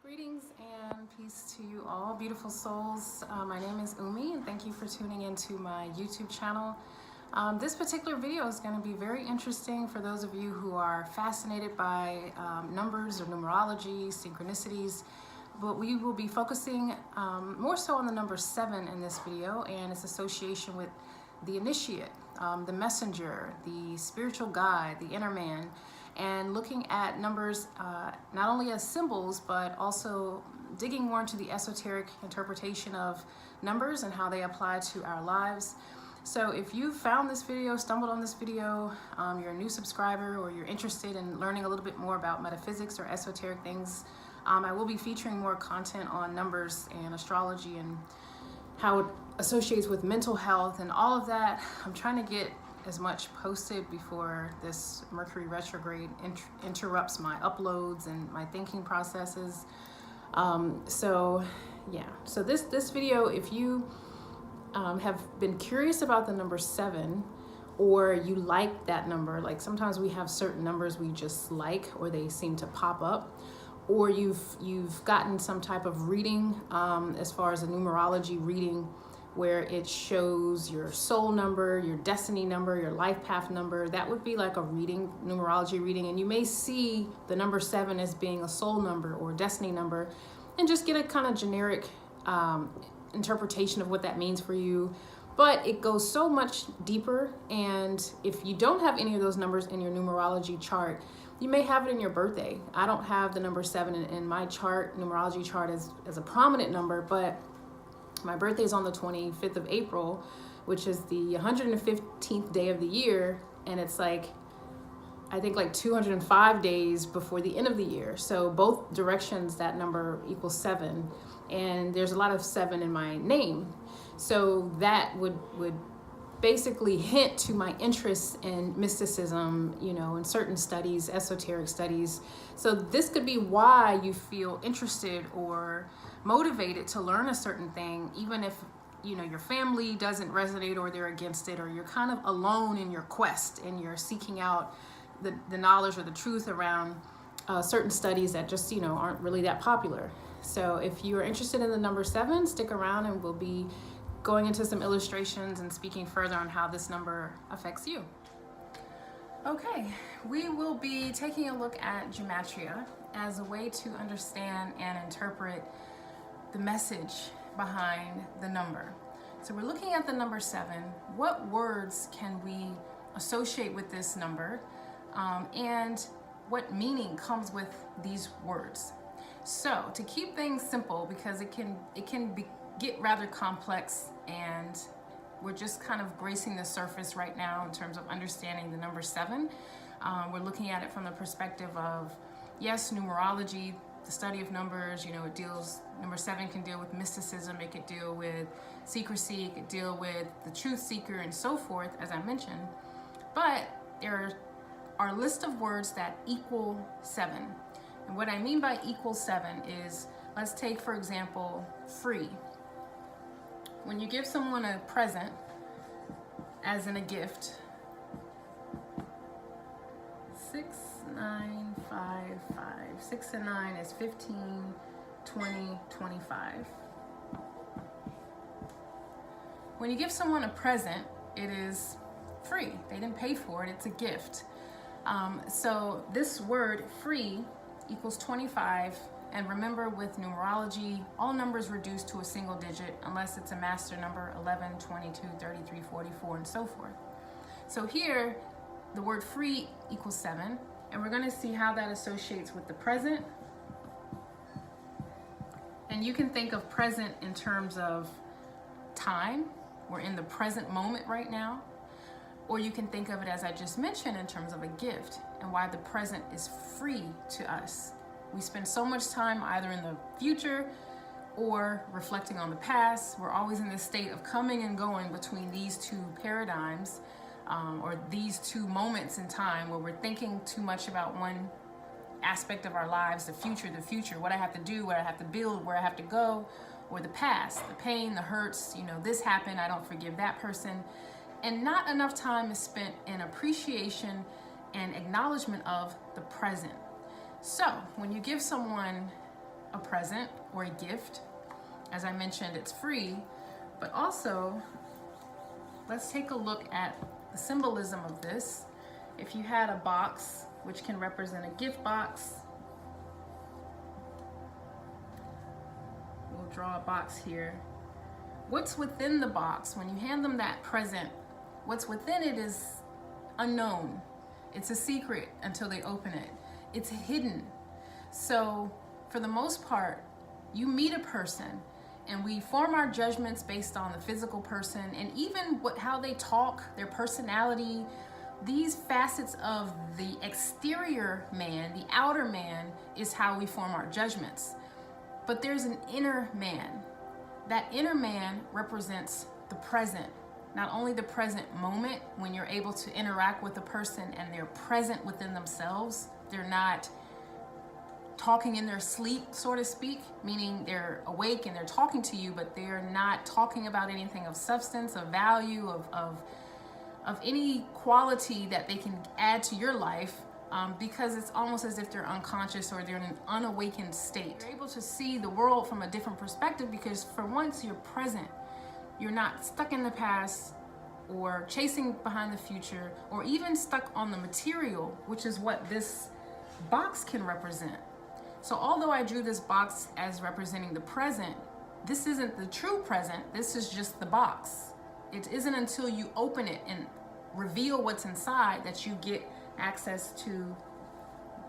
Greetings and peace to you all, beautiful souls. My name is Umi, and thank you for tuning into my YouTube channel. This particular video is going to be very interesting for those of you who are fascinated by numbers or numerology, synchronicities, but we will be focusing more so on the number 7 in this video and its association with the initiate, the messenger, the spiritual guide, the inner man, and looking at numbers not only as symbols, but also digging more into the esoteric interpretation of numbers and how they apply to our lives. So if you found this video, stumbled on this video, you're a new subscriber, or you're interested in learning a little bit more about metaphysics or esoteric things, I will be featuring more content on numbers and astrology and how it associates with mental health and all of that. I'm trying to get as much posted before this Mercury retrograde interrupts my uploads and my thinking processes. So this video, if you have been curious about the number 7, or you like that number, like sometimes we have certain numbers we just like, or they seem to pop up, or you've gotten some type of reading as far as a numerology reading where it shows your soul number, your destiny number, your life path number. That would be like a reading, numerology reading, and you may see the number 7 as being a soul number or destiny number and just get a kind of generic interpretation of what that means for you. But it goes so much deeper, and if you don't have any of those numbers in your numerology chart, you may have it in your birthday. I don't have the number 7 in my chart, numerology chart, as a prominent number, but my birthday is on the 25th of April, which is the 115th day of the year, and it's like, I think like 205 days before the end of the year. So both directions, that number equals 7, and there's a lot of 7 in my name. So that would basically hint to my interest in mysticism, you know, in certain studies, esoteric studies. So this could be why you feel interested or motivated to learn a certain thing, even if, you know, your family doesn't resonate or they're against it, or you're kind of alone in your quest and you're seeking out the knowledge or the truth around certain studies that just, you know, aren't really that popular. So if you're interested in the number 7, stick around and we'll be going into some illustrations and speaking further on how this number affects you. Okay, we will be taking a look at gematria as a way to understand and interpret the message behind the number. So we're looking at the number 7. What words can we associate with this number, and what meaning comes with these words? So to keep things simple, because it can get rather complex, and we're just kind of gracing the surface right now in terms of understanding the number 7. We're looking at it from the perspective of, yes, numerology, the study of numbers. You know, number 7 can deal with mysticism, it could deal with secrecy, it could deal with the truth seeker and so forth, as I mentioned. But there are a list of words that equal 7. And what I mean by equal 7 is, let's take, for example, free. When you give someone a present, as in a gift, 6955. 6 and 9 is 15, 20, 25. When you give someone a present, it is free. They didn't pay for it, it's a gift. So this word free equals 25. And remember, with numerology, all numbers reduce to a single digit unless it's a master number, 11, 22, 33, 44, and so forth. So here, the word free equals 7, and we're going to see how that associates with the present. And you can think of present in terms of time. We're in the present moment right now. Or you can think of it, as I just mentioned, in terms of a gift, and why the present is free to us. We spend so much time either in the future or reflecting on the past. We're always in this state of coming and going between these two paradigms, or these two moments in time, where we're thinking too much about one aspect of our lives, the future, what I have to do, what I have to build, where I have to go, or the past, the pain, the hurts, you know, this happened, I don't forgive that person. And not enough time is spent in appreciation and acknowledgement of the present. So when you give someone a present or a gift. As I mentioned, it's free, but also let's take a look at the symbolism of this. If you had a box, which can represent a gift box, we'll draw a box here. What's within the box? When you hand them that present, what's within it is unknown. It's a secret until they open it. It's hidden. So for the most part, you meet a person and we form our judgments based on the physical person and even how they talk, their personality, these facets of the exterior man, the outer man, is how we form our judgments. But there's an inner man. That inner man represents the present. Not only the present moment when you're able to interact with a person and they're present within themselves, they're not talking in their sleep, so to speak, meaning they're awake and they're talking to you, but they're not talking about anything of substance, of value, of any quality that they can add to your life, because it's almost as if they're unconscious or they're in an unawakened state. You're able to see the world from a different perspective because for once you're present. You're not stuck in the past or chasing behind the future or even stuck on the material, which is what this box can represent. So although I drew this box as representing the present, this isn't the true present. This is just the box. It isn't until you open it and reveal what's inside that you get access to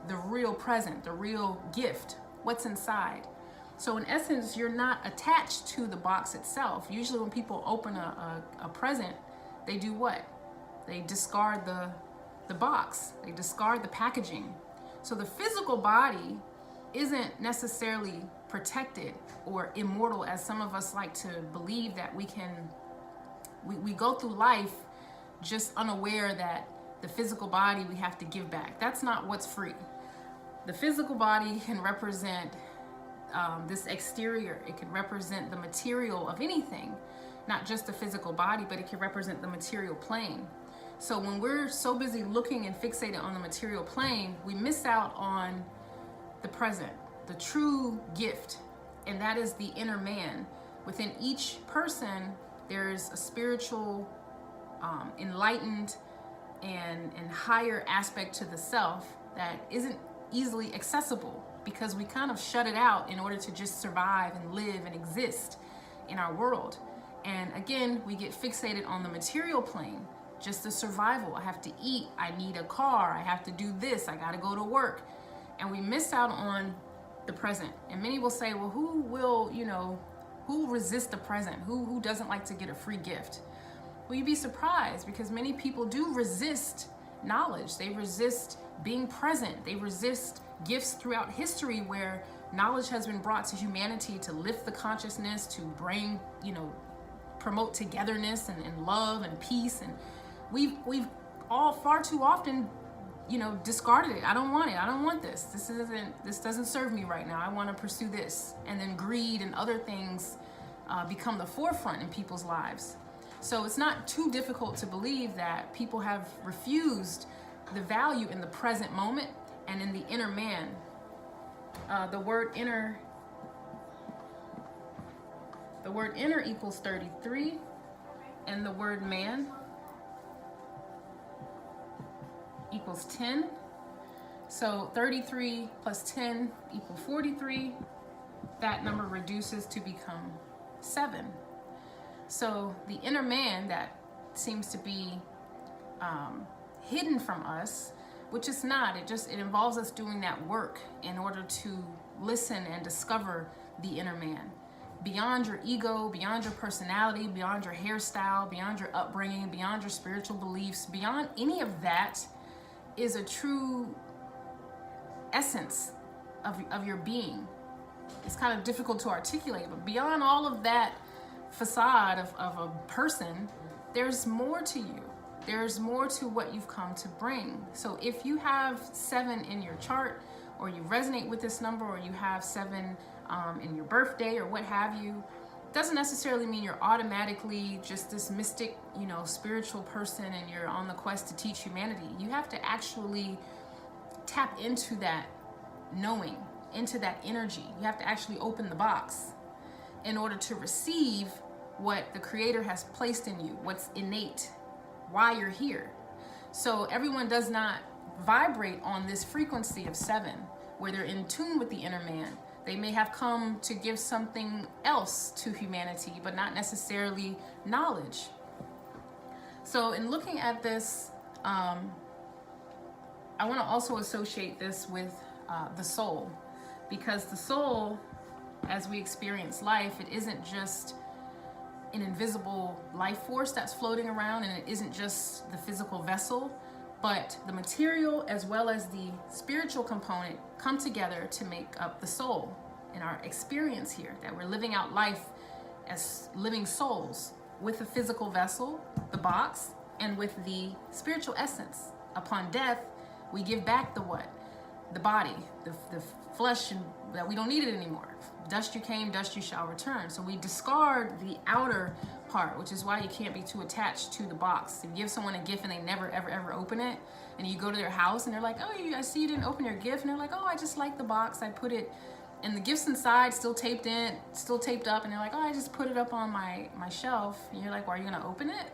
the real present, the real gift, what's inside. So in essence, you're not attached to the box itself. Usually when people open a present, they do what? They discard the box. They discard the packaging. So the physical body isn't necessarily protected or immortal as some of us like to believe that we go through life just unaware that the physical body we have to give back. That's not what's free. The physical body can represent this exterior. It can represent the material of anything, not just the physical body, but it can represent the material plane. So when we're so busy looking and fixated on the material plane, we miss out on the present, the true gift, and that is the inner man. Within each person, there's a spiritual, enlightened, and higher aspect to the self that isn't easily accessible, because we kind of shut it out in order to just survive and live and exist in our world. And again, we get fixated on the material plane, just the survival. I have to eat, I need a car, I have to do this, I gotta go to work. And we miss out on the present. And many will say, well, who will resist the present? Who doesn't like to get a free gift? Well, you'd be surprised, because many people do resist knowledge. They resist being present. They resist gifts throughout history where knowledge has been brought to humanity to lift the consciousness, to bring, promote togetherness and love and peace. And we've all far too often, discarded it. I don't want it. I don't want this. This doesn't serve me right now. I want to pursue this. And then greed and other things become the forefront in people's lives. So it's not too difficult to believe that people have refused the value in the present moment and in the inner man. The word inner equals 33, and the word man equals 10. So 33 plus 10 equals 43. That number reduces to become 7. So the inner man that seems to be hidden from us, which is not, it involves us doing that work in order to listen and discover the inner man. Beyond your ego, beyond your personality, beyond your hairstyle, beyond your upbringing, beyond your spiritual beliefs, beyond any of that is a true essence of your being. It's kind of difficult to articulate, but beyond all of that facade of a person, there's more to you. There's more to what you've come to bring. So if you have 7 in your chart, or you resonate with this number, or you have 7 in your birthday or what have you, doesn't necessarily mean you're automatically just this mystic, spiritual person and you're on the quest to teach humanity. You have to actually tap into that knowing. into that energy. You have to actually open the box in order to receive what the Creator has placed in you, what's innate, why you're here. So everyone does not vibrate on this frequency of 7, where they're in tune with the inner man. They may have come to give something else to humanity, but not necessarily knowledge. So in looking at this, I want to also associate this with the soul, because the soul, as we experience life, it isn't just an invisible life force that's floating around, and it isn't just the physical vessel, but the material as well as the spiritual component come together to make up the soul in our experience here, that we're living out life as living souls with the physical vessel, the box, and with the spiritual essence. Upon death, we give back the what? The body, the flesh, and that we don't need it anymore. Dust you came, dust you shall return. So we discard the outer part, which is why you can't be too attached to the box. If you give someone a gift and they never, ever, ever open it, and you go to their house and they're like, oh, I see you didn't open your gift. And they're like, oh, I just like the box. I put it, and the gift's inside, still taped in, still taped up. And they're like, oh, I just put it up on my shelf. And you're like, well, are you going to open it?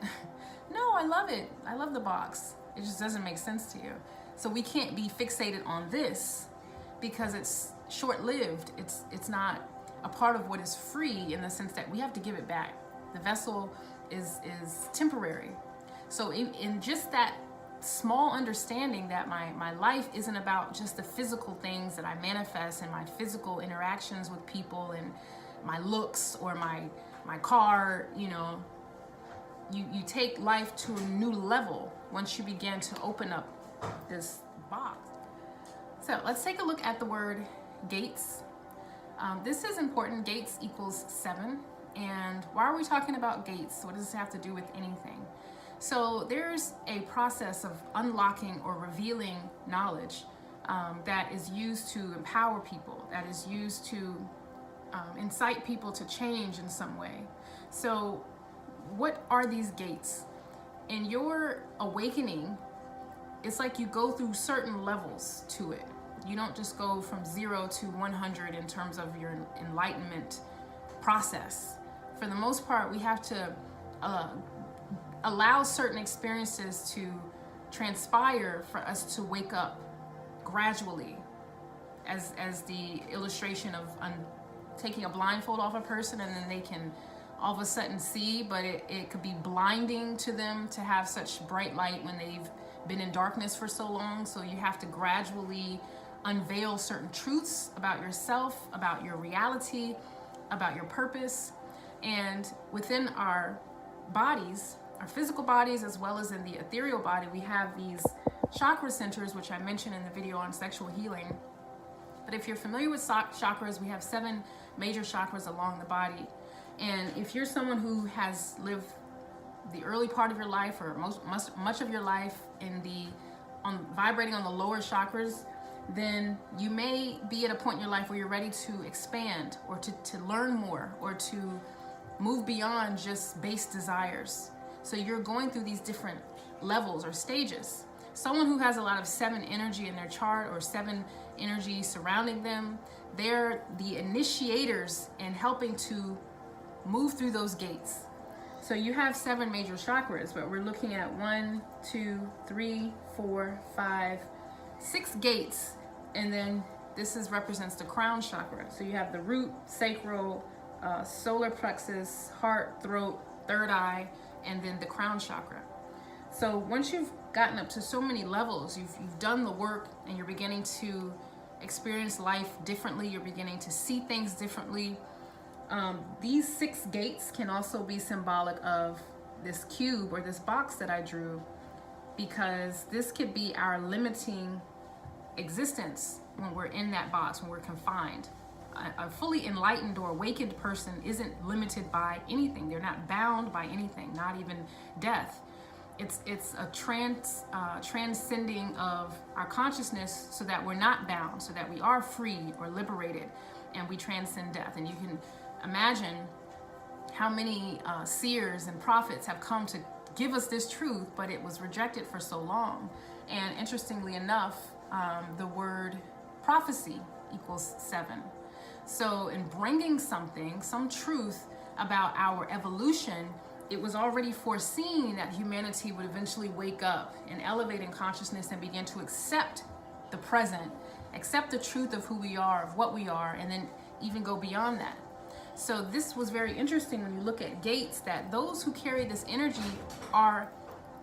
No, I love it. I love the box. It just doesn't make sense to you. So we can't be fixated on this because it's short-lived. It's not a part of what is free, in the sense that we have to give it back. The vessel is temporary. So in just that small understanding that my life isn't about just the physical things that I manifest and my physical interactions with people and my looks or my car, you know, you take life to a new level once you begin to open up this box. So let's take a look at the word gates. This is important. Gates equals 7. And why are we talking about gates? What does this have to do with anything? So there's a process of unlocking or revealing knowledge that is used to empower people, that is used to incite people to change in some way. So what are these gates? In your awakening, it's like you go through certain levels to it. You don't just go from 0 to 100 in terms of your enlightenment process. For the most part, we have to allow certain experiences to transpire for us to wake up gradually, as the illustration of taking a blindfold off a person and then they can all of a sudden see, but it could be blinding to them to have such bright light when they've been in darkness for so long. So you have to gradually unveil certain truths about yourself, about your reality, about your purpose. And within our bodies, our physical bodies, as well as in the ethereal body, we have these chakra centers, which I mentioned in the video on sexual healing. But if you're familiar with chakras, we have 7 major chakras along the body. And if you're someone who has lived the early part of your life, or much of your life vibrating on the lower chakras, then you may be at a point in your life where you're ready to expand, or to learn more, or to move beyond just base desires. So you're going through these different levels or stages. Someone who has a lot of 7 energy in their chart, or 7 energy surrounding them, they're the initiators in helping to move through those gates. So you have 7 major chakras, but we're looking at 1, 2, 3, 4, 5, 6 gates. And then this represents the crown chakra. So you have the root, sacral, solar plexus, heart, throat, third eye, and then the crown chakra. So once you've gotten up to so many levels, you've done the work, and you're beginning to experience life differently, you're beginning to see things differently. These 6 gates can also be symbolic of this cube or this box that I drew, because this could be our limiting existence when we're in that box, when we're confined. A fully enlightened or awakened person isn't limited by anything. They're not bound by anything, not even death. It's a transcending of our consciousness, so that we're not bound, so that we are free or liberated, and we transcend death. And you can imagine how many seers and prophets have come to give us this truth, but it was rejected for so long. And interestingly enough, the word prophecy equals 7. So in bringing something, some truth about our evolution, it was already foreseen that humanity would eventually wake up and elevate in consciousness and begin to accept the present, accept the truth of who we are, of what we are, and then even go beyond that. So this was very interesting when you look at gates, that those who carry this energy are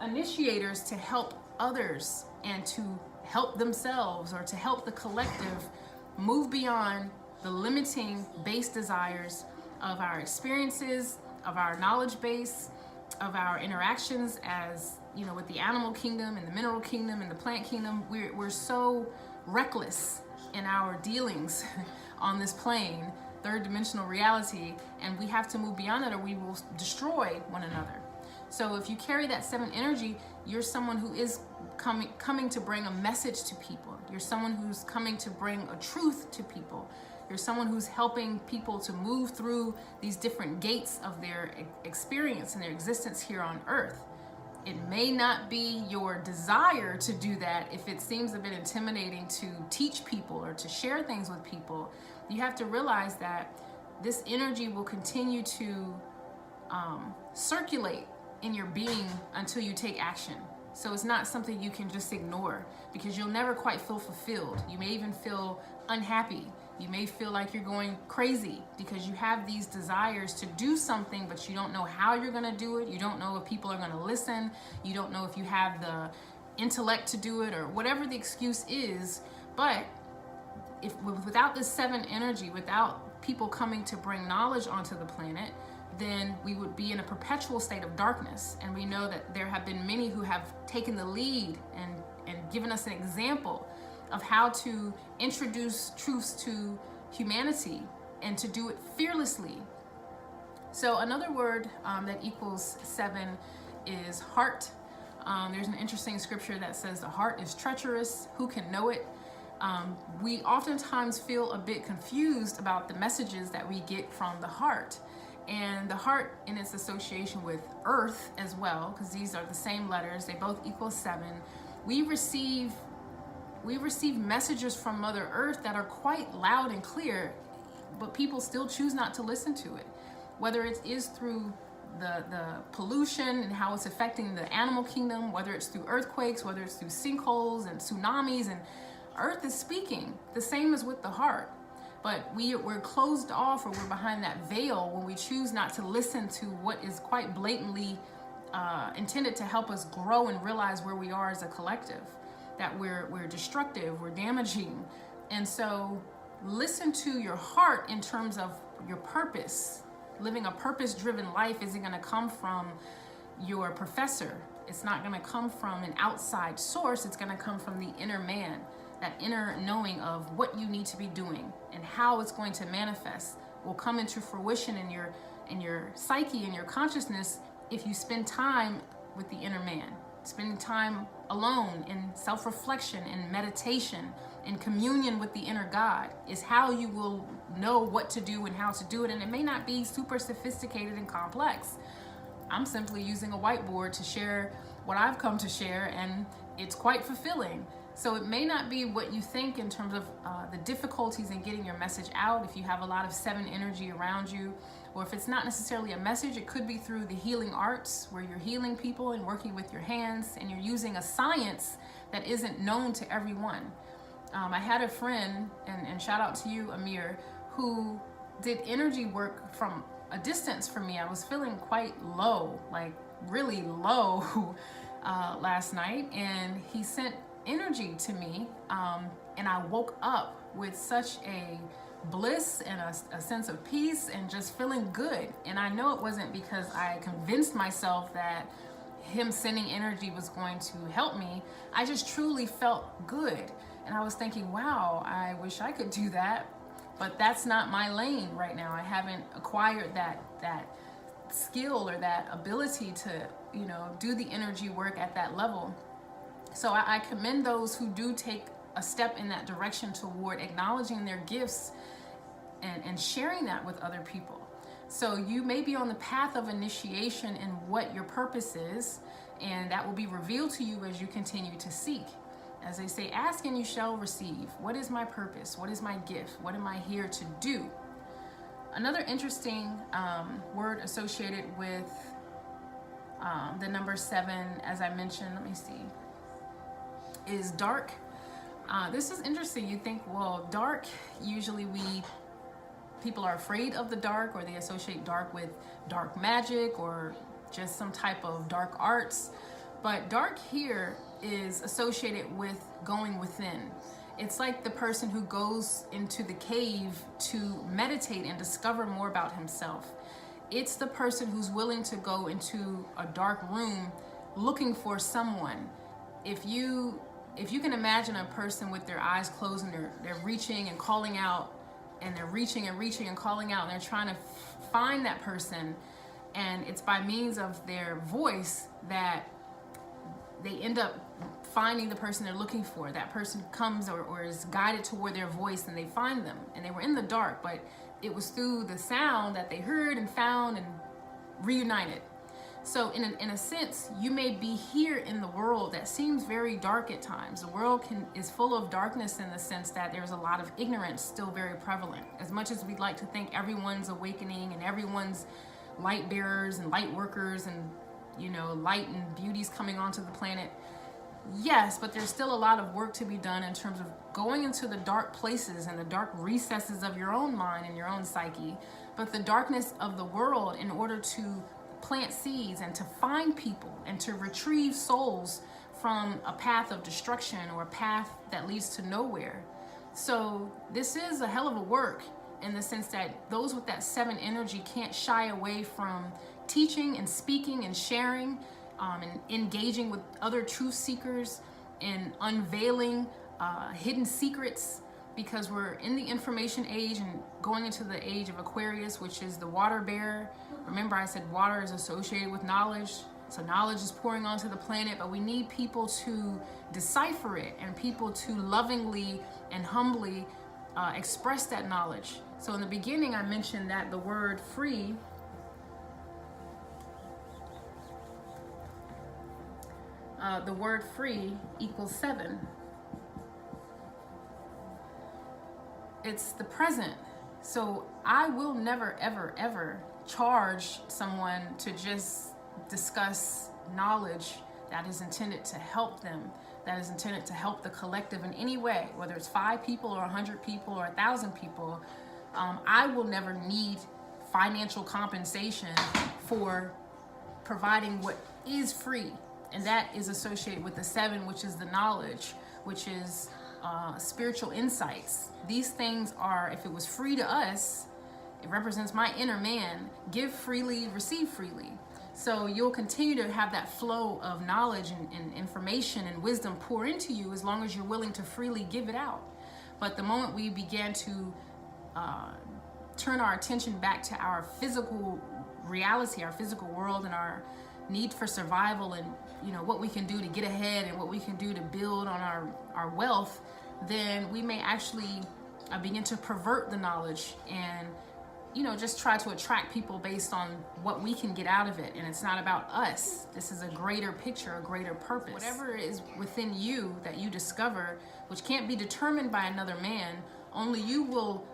initiators to help others and to help themselves, or to help the collective move beyond the limiting base desires of our experiences, of our knowledge base, of our interactions as, you know, with the animal kingdom and the mineral kingdom and the plant kingdom. We're so reckless in our dealings on this plane, third dimensional reality, and we have to move beyond that or we will destroy one another. So if you carry that 7 energy, you're someone who is coming to bring a message to people. You're someone who's coming to bring a truth to people. You're someone who's helping people to move through these different gates of their experience and their existence here on earth. It may not be your desire to do that if it seems a bit intimidating to teach people or to share things with people. You have to realize that this energy will continue to circulate in your being until you take action. So it's not something you can just ignore, because you'll never quite feel fulfilled. You may even feel unhappy. You may feel like you're going crazy because you have these desires to do something, but you don't know how you're going to do it. You don't know if people are going to listen. You don't know if you have the intellect to do it, or whatever the excuse is. But without this 7 energy, without people coming to bring knowledge onto the planet, then we would be in a perpetual state of darkness. And we know that there have been many who have taken the lead and given us an example of how to introduce truths to humanity and to do it fearlessly. So another word that equals 7 is heart. There's an interesting scripture that says the heart is treacherous. Who can know it? We oftentimes feel a bit confused about the messages that we get from the heart. And the heart, in its association with earth as well, because these are the same letters, they both equal 7. We receive messages from Mother Earth that are quite loud and clear, but people still choose not to listen to it. Whether it is through the pollution and how it's affecting the animal kingdom, whether it's through earthquakes, whether it's through sinkholes and tsunamis, and Earth is speaking. The same as with the heart. But we're closed off, or we're behind that veil when we choose not to listen to what is quite blatantly intended to help us grow and realize where we are as a collective, that we're destructive, we're damaging. And so listen to your heart in terms of your purpose. Living a purpose-driven life isn't going to come from your professor. It's not going to come from an outside source. It's going to come from the inner man. That inner knowing of what you need to be doing and how it's going to manifest will come into fruition in your psyche and your consciousness if you spend time with the inner man. Spending time alone in self-reflection, in meditation, in communion with the inner God is how you will know what to do and how to do it. And it may not be super sophisticated and complex. I'm simply using a whiteboard to share what I've come to share, and it's quite fulfilling. So it may not be what you think in terms of the difficulties in getting your message out. If you have a lot of 7 energy around you, or if it's not necessarily a message, it could be through the healing arts where you're healing people and working with your hands, and you're using a science that isn't known to everyone. I had a friend, and shout out to you, Amir, who did energy work from a distance from me. I was feeling quite low, like really low last night, and he sent energy to me, and I woke up with such a bliss and a sense of peace and just feeling good. And I know it wasn't because I convinced myself that him sending energy was going to help me. I just truly felt good, and I was thinking, wow, I wish I could do that, but that's not my lane right now. I haven't acquired that skill or that ability to, do the energy work at that level. So I commend those who do take a step in that direction toward acknowledging their gifts and sharing that with other people. So you may be on the path of initiation in what your purpose is, and that will be revealed to you as you continue to seek. As they say, ask and you shall receive. What is my purpose? What is my gift? What am I here to do? Another interesting word associated with the number 7, as I mentioned, let me see, is dark. This is interesting. You think, well, dark, usually people are afraid of the dark, or they associate dark with dark magic or just some type of dark arts. But dark here is associated with going within. It's like the person who goes into the cave to meditate and discover more about himself. It's the person who's willing to go into a dark room looking for someone. If you can imagine a person with their eyes closed and they're reaching and calling out, and they're reaching and reaching and calling out, and they're trying to find that person, and it's by means of their voice that they end up finding the person they're looking for. That person comes or is guided toward their voice, and they find them. And they were in the dark, but it was through the sound that they heard and found and reunited. So in a sense, you may be here in the world that seems very dark at times. The world is full of darkness in the sense that there's a lot of ignorance still very prevalent. As much as we'd like to think everyone's awakening and everyone's light bearers and light workers and, you know, light and beauty's coming onto the planet. Yes, but there's still a lot of work to be done in terms of going into the dark places and the dark recesses of your own mind and your own psyche. But the darkness of the world, in order to plant seeds and to find people and to retrieve souls from a path of destruction or a path that leads to nowhere. So this is a hell of a work in the sense that those with that 7 energy can't shy away from teaching and speaking and sharing and engaging with other truth seekers and unveiling hidden secrets, because we're in the information age and going into the age of Aquarius, which is the water bearer. Remember, I said water is associated with knowledge. So knowledge is pouring onto the planet, but we need people to decipher it and people to lovingly and humbly express that knowledge. So in the beginning, I mentioned that the word free equals 7. It's the present. So I will never, ever, ever charge someone to just discuss knowledge that is intended to help them, that is intended to help the collective in any way, whether it's 5 people or 100 people or 1,000 people. I will never need financial compensation for providing what is free. And that is associated with the 7, which is the knowledge, which is spiritual insights. These things are, if it was free to us, it represents my inner man. Give freely, receive freely. So you'll continue to have that flow of knowledge and information and wisdom pour into you as long as you're willing to freely give it out. But the moment we began to turn our attention back to our physical reality, our physical world, and our need for survival, and what we can do to get ahead and what we can do to build on our wealth, then we may actually begin to pervert the knowledge and just try to attract people based on what we can get out of it. And it's not about us. This is a greater picture, a greater purpose. Whatever is within you that you discover, which can't be determined by another man, only you will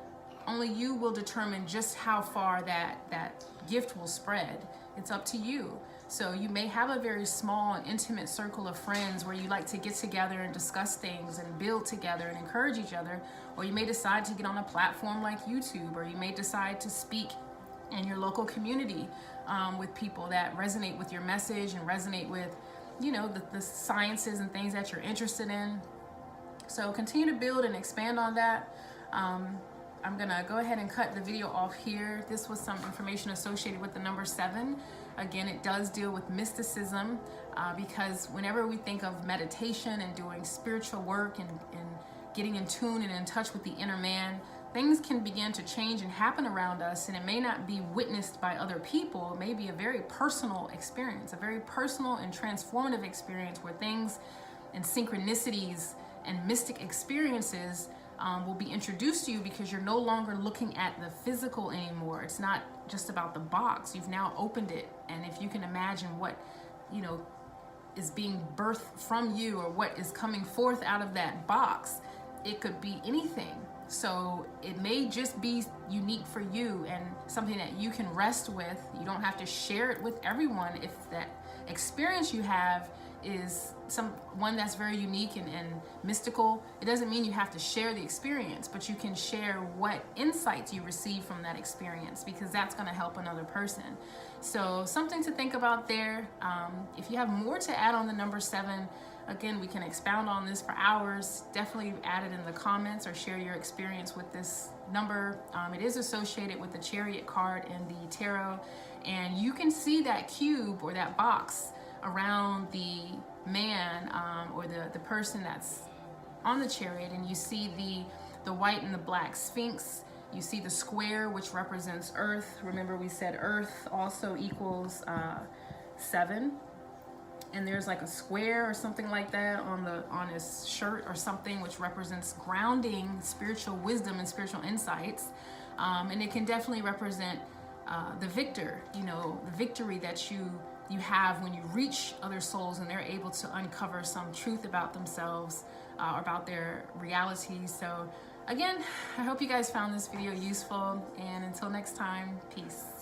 determine just how far that gift will spread. It's up to you. So you may have a very small and intimate circle of friends where you like to get together and discuss things and build together and encourage each other. Or you may decide to get on a platform like YouTube, or you may decide to speak in your local community with people that resonate with your message and resonate with, the sciences and things that you're interested in. So continue to build and expand on that. I'm gonna go ahead and cut the video off here. This was some information associated with the number 7. Again, it does deal with mysticism because whenever we think of meditation and doing spiritual work and getting in tune and in touch with the inner man, things can begin to change and happen around us, and it may not be witnessed by other people. It may be a very personal experience, a very personal and transformative experience where things and synchronicities and mystic experiences will be introduced to you because you're no longer looking at the physical anymore. It's not just about the box. You've now opened it. And if you can imagine what, is being birthed from you, or what is coming forth out of that box. It could be anything. So it may just be unique for you and something that you can rest with. You don't have to share it with everyone. If that experience you have is one that's very unique and mystical, it doesn't mean you have to share the experience, but you can share what insights you receive from that experience, because that's going to help another person. So something to think about there. If you have more to add on the number 7, again, we can expound on this for hours. Definitely add it in the comments or share your experience with this number. It is associated with the Chariot card in the tarot, and you can see that cube or that box around the man or the person that's on the chariot, and you see the white and the black sphinx. You see the square, which represents earth. Remember, we said earth also equals 7. And there's like a square or something like that on his shirt or something, which represents grounding, spiritual wisdom and spiritual insights. And it can definitely represent the victor, the victory that you have when you reach other souls and they're able to uncover some truth about themselves or about their reality. So again, I hope you guys found this video useful, and until next time, peace.